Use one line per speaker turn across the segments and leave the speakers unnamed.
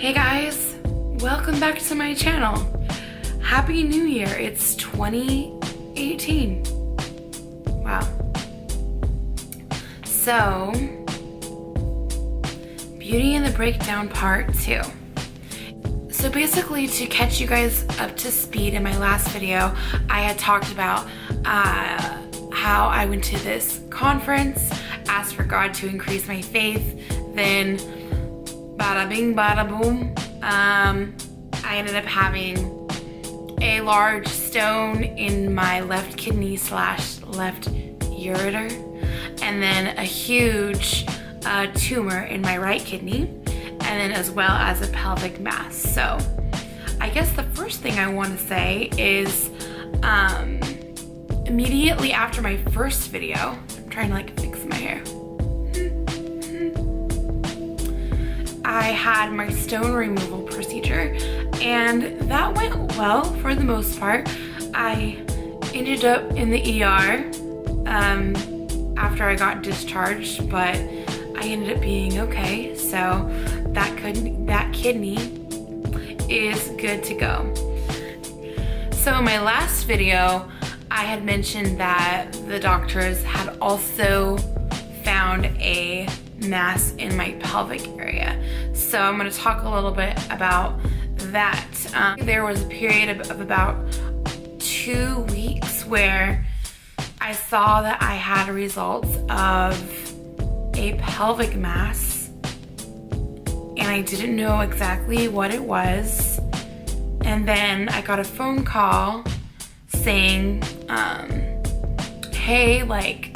Hey guys, welcome back to my channel. Happy New Year, it's 2018. Wow. So, Beauty and the Breakdown Part 2. So basically, to catch you guys up to speed, in my last video, I had talked about how I went to this conference, asked for God to increase my faith, then bada bing bada boom, I ended up having a large stone in my left kidney / left ureter, and then a huge tumor in my right kidney, and then as well as a pelvic mass. So I guess the first thing I want to say is immediately after my first video, I'm trying to like fix my hair, I had my stone removal procedure, and that went well for the most part. I ended up in the ER after I got discharged, but I ended up being okay. So that kidney is good to go. So in my last video, I had mentioned that the doctors had also found a mass in my pelvic area. So I'm going to talk a little bit about that. There was a period of about 2 weeks where I saw that I had results of a pelvic mass, and I didn't know exactly what it was. And then I got a phone call saying, hey, like,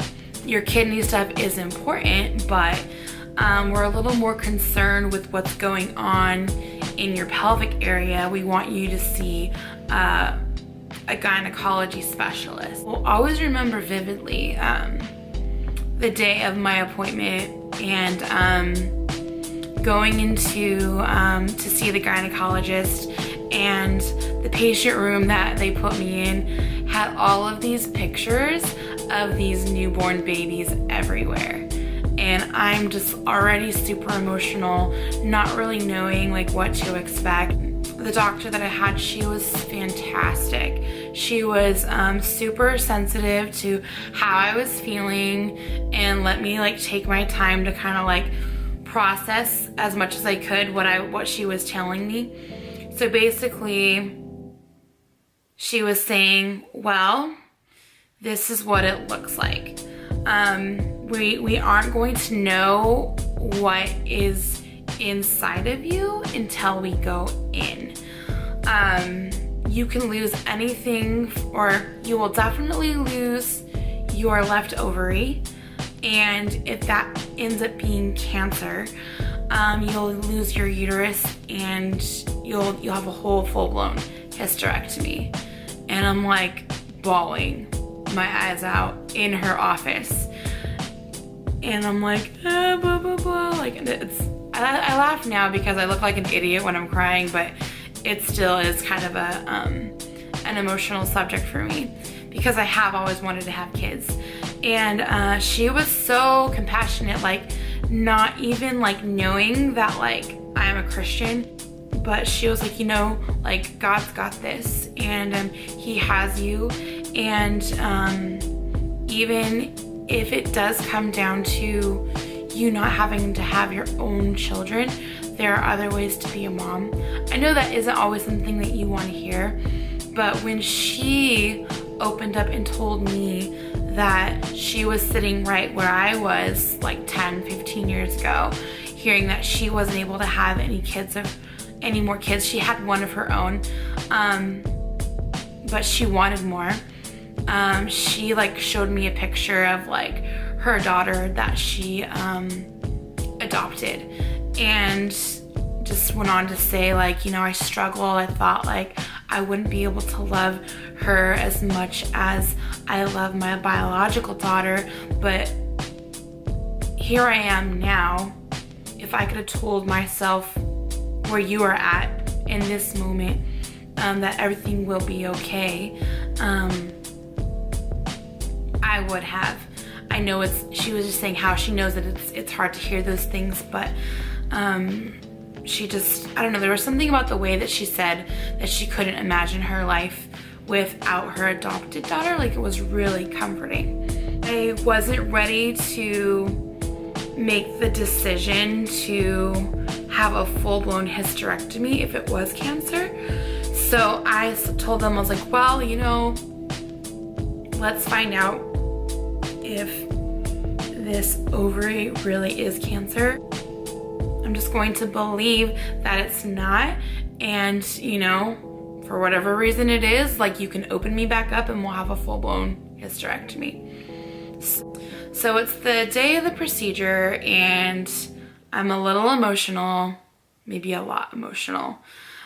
your kidney stuff is important, but we're a little more concerned with what's going on in your pelvic area. We want you to see a gynecology specialist. We'll always remember vividly the day of my appointment and going into to see the gynecologist, and the patient room that they put me in had all of these pictures of these newborn babies everywhere. And I'm just already super emotional, not really knowing like what to expect. The doctor that I had, she was fantastic. She was super sensitive to how I was feeling and let me like take my time to kind of like process as much as I could what she was telling me. So basically, she was saying, well, this is what it looks like. We aren't going to know what is inside of you until we go in. You can lose anything, or you will definitely lose your left ovary, and if that ends up being cancer, you'll lose your uterus, and you'll have a whole full-blown hysterectomy. And I'm like bawling my eyes out in her office, and I'm like blah blah blah, like I laugh now because I look like an idiot when I'm crying, but it still is kind of an emotional subject for me because I have always wanted to have kids. And she was so compassionate, like not even like knowing that like I am a Christian, but she was like, you know, like God's got this, and he has you, and even if it does come down to you not having to have your own children, there are other ways to be a mom. I know that isn't always something that you want to hear, but when she opened up and told me that she was sitting right where I was like 10, 15 years ago, hearing that she wasn't able to have any more kids. She had one of her own, but she wanted more. She like showed me a picture of like her daughter that she adopted, and just went on to say like, you know, I struggle. I thought like I wouldn't be able to love her as much as I love my biological daughter, but here I am now. If I could have told myself where you are at in this moment, that everything will be okay, I would have. I know she was just saying how she knows that it's hard to hear those things, but she just, I don't know, there was something about the way that she said that she couldn't imagine her life without her adopted daughter. Like, it was really comforting. I wasn't ready to make the decision to have a full-blown hysterectomy if it was cancer. So I told them, I was like, well, you know, let's find out if this ovary really is cancer. I'm just going to believe that it's not, and you know, for whatever reason it is, like, you can open me back up and we'll have a full-blown hysterectomy. So it's the day of the procedure and I'm a little emotional, maybe a lot emotional.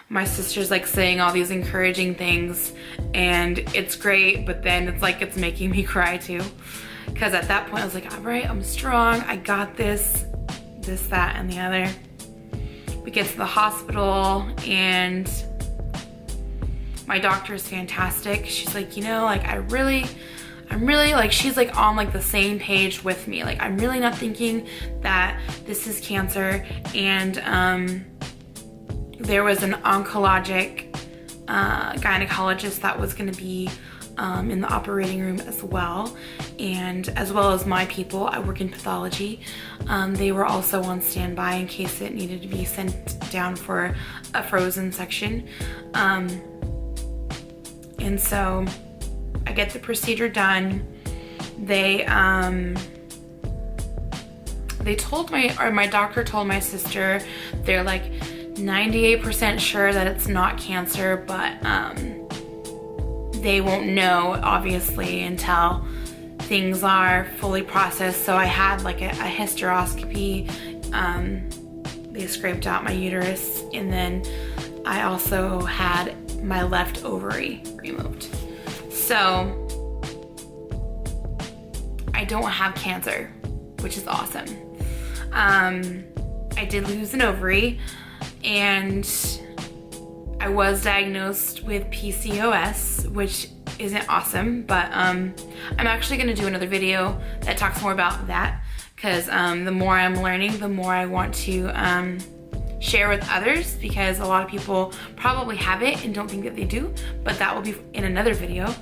My sister's like saying all these encouraging things and it's great, but then it's like it's making me cry too. Because at that point I was like, all right, I'm strong, I got this, that, and the other. We get to the hospital and my doctor is fantastic. She's like, you know, like, I'm really like, she's like on like the same page with me. Like, I'm really not thinking that this is cancer. And there was an oncologic gynecologist that was gonna be in the operating room as well. And as well as my people, I work in pathology. They were also on standby in case it needed to be sent down for a frozen section. And so I get the procedure done. They told my doctor told my sister, they're like 98% sure that it's not cancer, but they won't know obviously until things are fully processed. So I had like a hysteroscopy. They scraped out my uterus, and then I also had my left ovary removed. So I don't have cancer, which is awesome. I did lose an ovary, and I was diagnosed with PCOS, which isn't awesome, but I'm actually gonna do another video that talks more about that, because the more I'm learning, the more I want to share with others, because a lot of people probably have it and don't think that they do, but that will be in another video.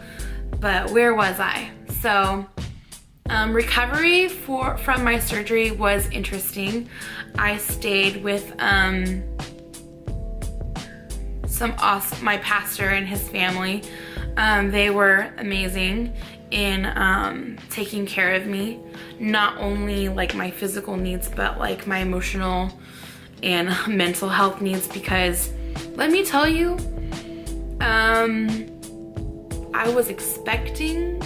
But where was I? So recovery from my surgery was interesting. I stayed with my pastor and his family. They were amazing in taking care of me, not only like my physical needs, but like my emotional and mental health needs, because let me tell you, I was expecting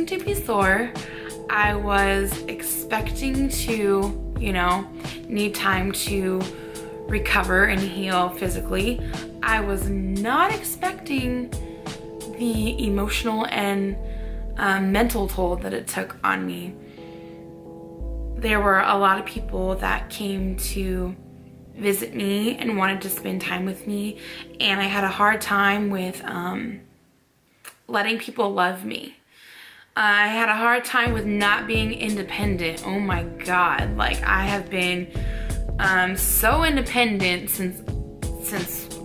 to be sore. I was expecting to, you know, need time to recover and heal physically. I was not expecting the emotional and mental toll that it took on me. There were a lot of people that came to visit me and wanted to spend time with me, and I had a hard time with letting people love me. I had a hard time with not being independent. Oh my God, like, I have been so independent since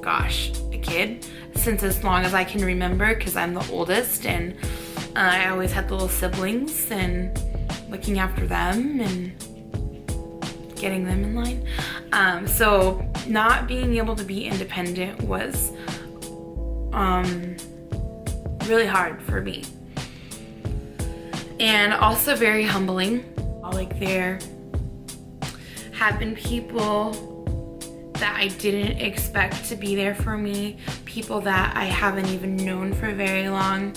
gosh, a kid, since as long as I can remember, because I'm the oldest, and I always had little siblings and looking after them and getting them in line. So not being able to be independent was really hard for me, and also very humbling. Like, there have been people that I didn't expect to be there for me, people that I haven't even known for very long,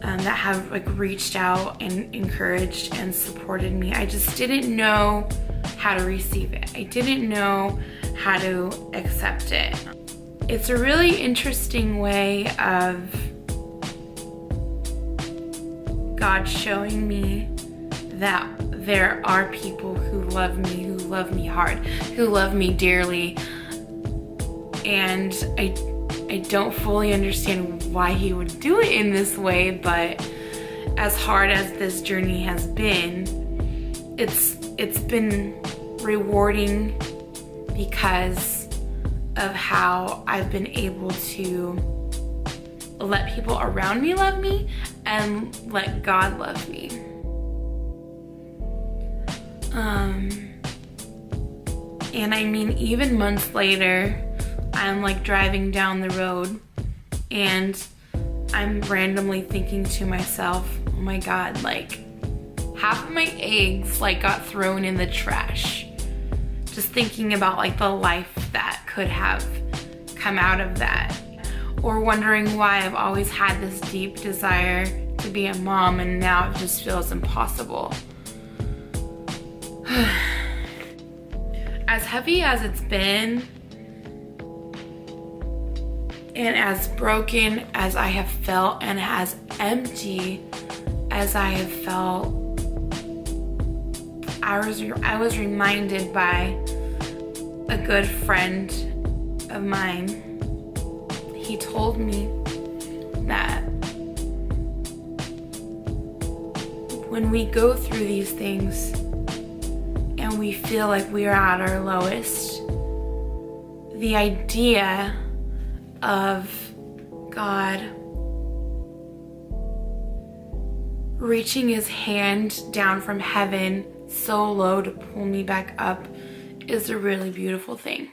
that have like reached out and encouraged and supported me. I just didn't know how to receive it. I didn't know how to accept it. It's a really interesting way of God showing me that there are people who love me hard, who love me dearly, and I don't fully understand why he would do it in this way, but as hard as this journey has been, it's been rewarding because of how I've been able to let people around me love me and let God love me. And I mean, even months later, I'm like driving down the road and I'm randomly thinking to myself, oh my God, like half of my eggs like got thrown in the trash. Just thinking about like the life that could have come out of that. Or wondering why I've always had this deep desire to be a mom and now it just feels impossible. As heavy as it's been, and as broken as I have felt, and as empty as I have felt, I was reminded by a good friend of mine. He told me that when we go through these things and we feel like we are at our lowest, the idea of God reaching his hand down from heaven so low to pull me back up is a really beautiful thing.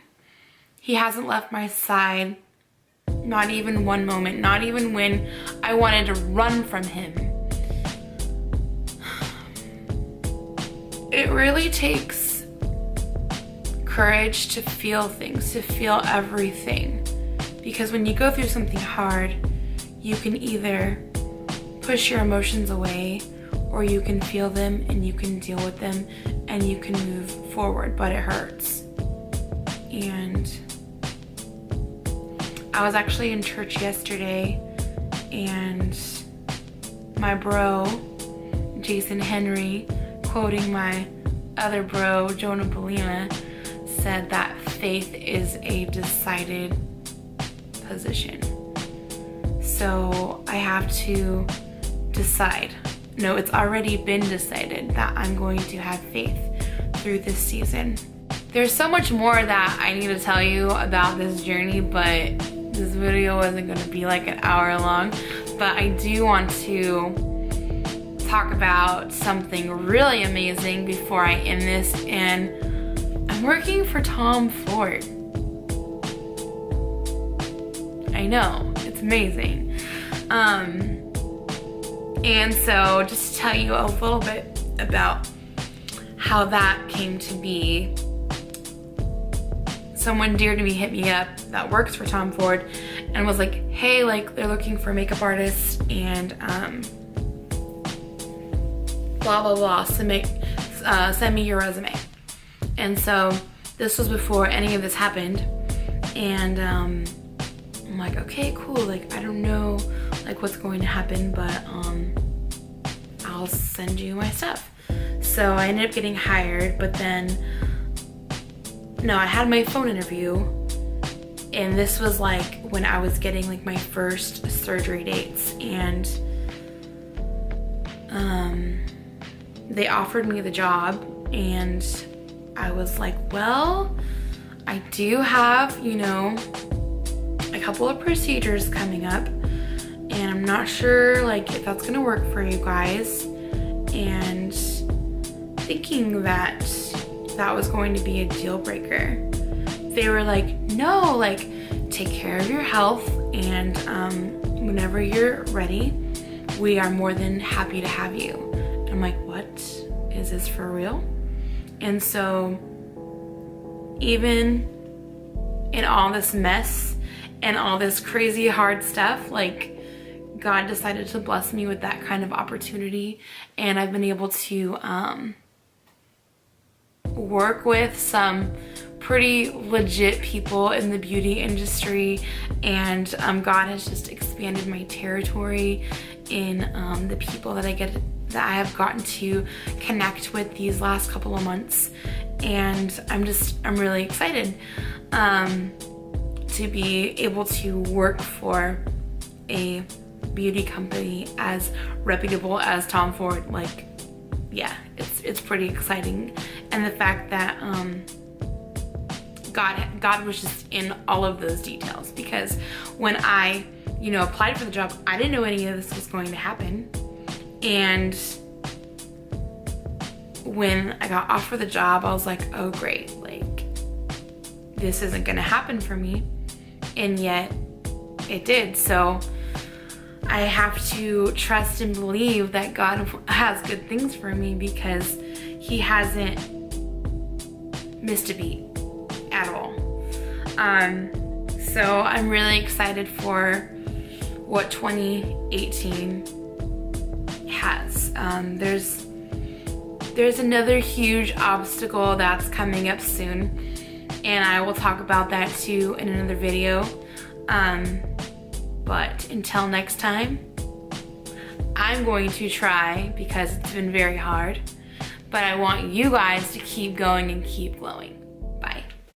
He hasn't left my side, not even one moment, not even when I wanted to run from him. It really takes courage to feel things, to feel everything. Because when you go through something hard, you can either push your emotions away or you can feel them and you can deal with them and you can move forward, but it hurts. And I was actually in church yesterday and my bro, Jason Henry, quoting my other bro, Jonah Belina, said that faith is a decided position. So I have to decide. No, it's already been decided that I'm going to have faith through this season. There's so much more that I need to tell you about this journey, but this video isn't going to be like an hour long. But I do want to talk about something really amazing before I end this, and I'm working for Tom Ford. I know, it's amazing. And so just to tell you a little bit about how that came to be, someone dear to me hit me up that works for Tom Ford and was like, hey, like they're looking for makeup artists and blah blah blah, send me your resume. And so this was before any of this happened, and I'm like, okay, cool, like I don't know like what's going to happen, but I'll send you my stuff. So I ended up getting hired, but then no, I had my phone interview, and this was like when I was getting like my first surgery dates, and they offered me the job, and I was like, well, I do have, you know, a couple of procedures coming up, and I'm not sure like if that's gonna work for you guys. And thinking that that was going to be a deal breaker, they were like, no, like take care of your health, and whenever you're ready, we are more than happy to have you. And I'm like, what? Is this for real? And so even in all this mess and all this crazy hard stuff, like God decided to bless me with that kind of opportunity, and I've been able to work with some pretty legit people in the beauty industry, and God has just expanded my territory in the people that I have gotten to connect with these last couple of months. And I'm really excited to be able to work for a beauty company as reputable as Tom Ford. Like, yeah, it's pretty exciting. and the fact that God was just in all of those details. Because when I, applied for the job, I didn't know any of this was going to happen. And when I got offered the job, I was like, oh great, like this isn't gonna happen for me. And yet it did. So I have to trust and believe that God has good things for me, because he hasn't missed a beat at all. So I'm really excited for what 2018 has. There's another huge obstacle that's coming up soon, and I will talk about that too in another video. But until next time, I'm going to try, because it's been very hard, but I want you guys to keep going and keep glowing.